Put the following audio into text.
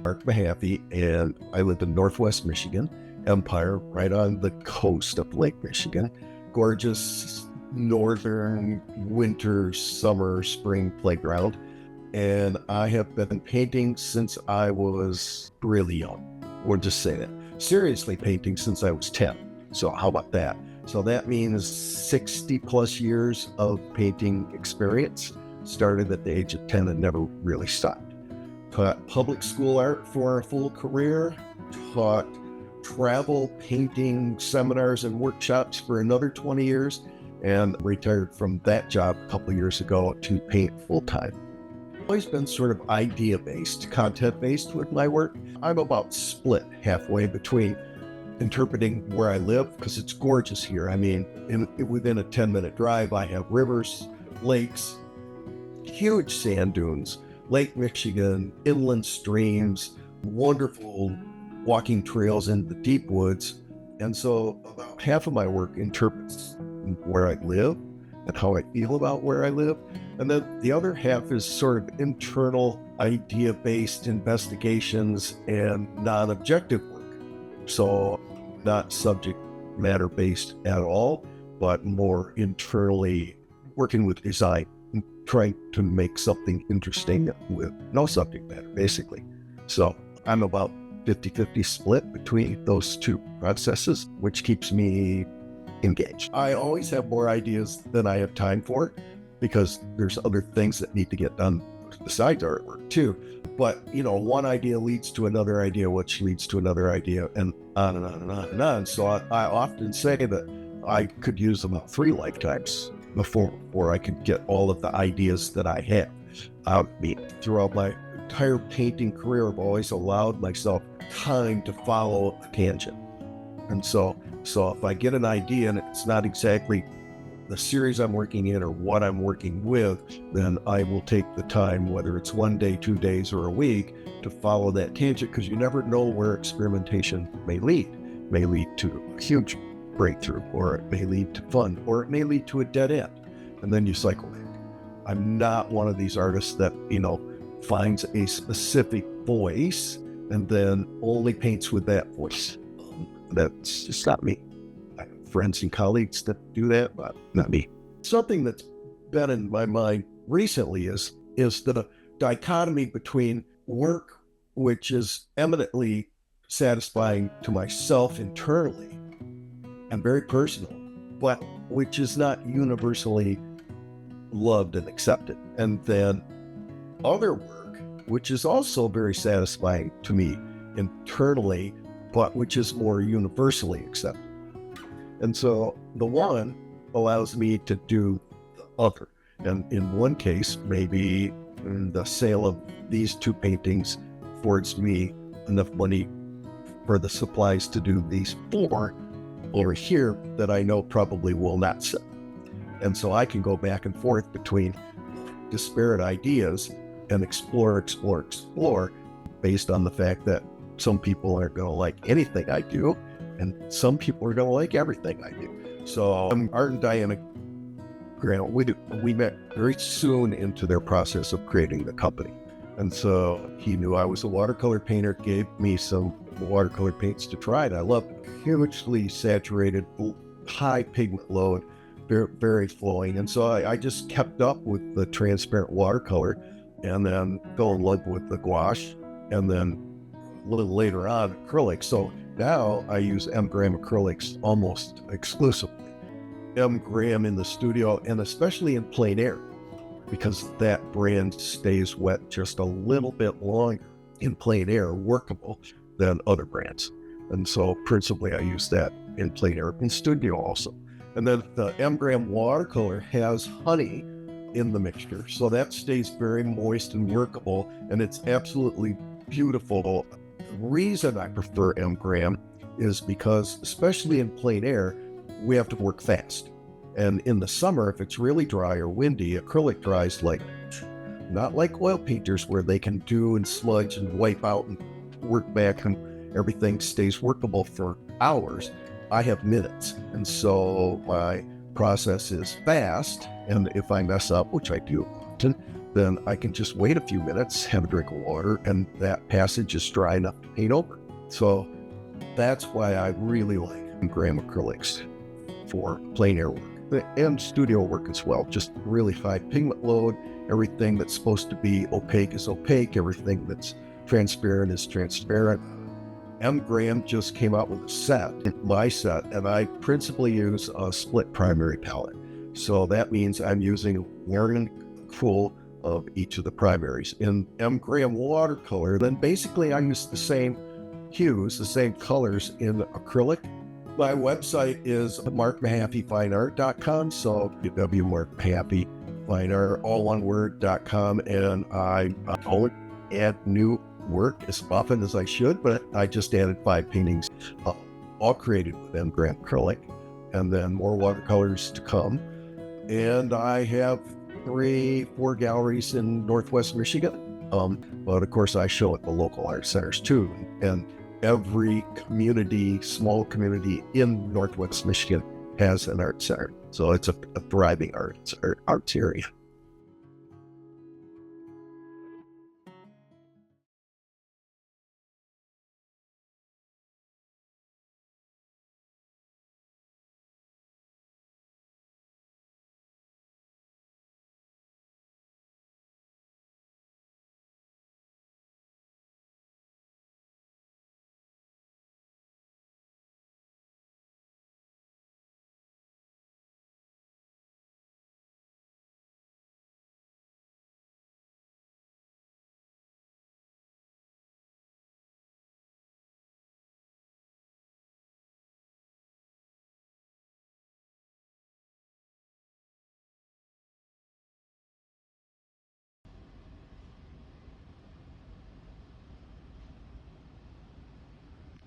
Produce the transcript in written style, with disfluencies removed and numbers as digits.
Mark Mehaffey, and I live in Northwest Michigan, Empire, right on the coast of Lake Michigan. Gorgeous northern winter, summer, spring playground. And I have been painting since I was really young. We'll just say that. Seriously painting since I was 10. So how about that? So that means 60 plus years of painting experience. Started at the age of 10 and never really stopped. Taught public school art for a full career, taught travel painting seminars and workshops for another 20 years, and retired from that job a couple of years ago to paint full time. Always been sort of idea-based, content-based with my work. I'm about split halfway between interpreting where I live, because it's gorgeous here. I mean, within a 10-minute drive, I have rivers, lakes, huge sand dunes, Lake Michigan, inland streams, wonderful walking trails in the deep woods. And so about half of my work interprets where I live and how I feel about where I live. And then the other half is sort of internal idea-based investigations and non-objective work. So not subject matter based at all, but more internally working with design, trying to make something interesting with no subject matter, basically. So I'm about 50-50 split between those two processes, which keeps me engaged. I always have more ideas than I have time for, because there's other things that need to get done besides artwork too. But, one idea leads to another idea, which leads to another idea, and on and on and on and on. So I often say that I could use about 3 lifetimes before I could get all of the ideas that I have out of me. Throughout my entire painting career, I've always allowed myself time to follow a tangent. And so if I get an idea and it's not exactly the series I'm working in or what I'm working with, then I will take the time, whether it's 1 day, 2 days, or a week, to follow that tangent, because you never know where experimentation may lead. It may lead to a huge breakthrough, or it may lead to fun, or it may lead to a dead end. And then you cycle back. I'm not one of these artists that, finds a specific voice and then only paints with that voice. That's just not me. I have friends and colleagues that do that, but not me. Something that's been in my mind recently is the dichotomy between work, which is eminently satisfying to myself internally and very personal, but which is not universally loved and accepted. And then other work, which is also very satisfying to me internally, but which is more universally accepted. And so the one allows me to do the other. And in one case, maybe the sale of these 2 paintings affords me enough money for the supplies to do these 4 over here that I know probably will not sell. And so I can go back and forth between disparate ideas and explore based on the fact that some people aren't going to like anything I do, and some people are going to like everything I do. So Art and Diana Grant, we met very soon into their process of creating the company. And so he knew I was a watercolor painter, gave me some watercolor paints to try, and I loved it. Hugely saturated, high pigment load, very, very flowing. And so I just kept up with the transparent watercolor, and then fell in love with the gouache, and then a little later on acrylic. So now I use M. Graham acrylics almost exclusively. M. Graham in the studio, and especially in plein air, because that brand stays wet just a little bit longer in plein air, workable, than other brands. And so principally I use that in plein air, in studio also. And then the M. Graham watercolor has honey in the mixture, so that stays very moist and workable, and it's absolutely beautiful. The reason I prefer M. Graham is because, especially in plein air, we have to work fast. And in the summer, if it's really dry or windy, acrylic dries not like oil painters where they can do and sludge and wipe out and work back and everything stays workable for hours. I have minutes. And so my process is fast. And if I mess up, which I do often, then I can just wait a few minutes, have a drink of water, and that passage is dry enough to paint over. So that's why I really like gram acrylics for plein air work and studio work as well. Just really high pigment load. Everything that's supposed to be opaque is opaque. Everything that's transparent is transparent. Gram just came out with a set, my set, and I principally use a split primary palette. So that means I'm using one full of each of the primaries. In Gram watercolor, then basically I use the same hues, the same colors in acrylic. My website is markmehaffeyfineart.com, so www.markmehaffeyfineart, all one word.com, and I don't add new work as often as I should, but I just added 5 paintings, all created with Gram acrylic, and then more watercolors to come. And I have 3-4 galleries in Northwest Michigan, but of course I show at the local art centers too, and every community, small community in Northwest Michigan has an art center. So it's a thriving arts area.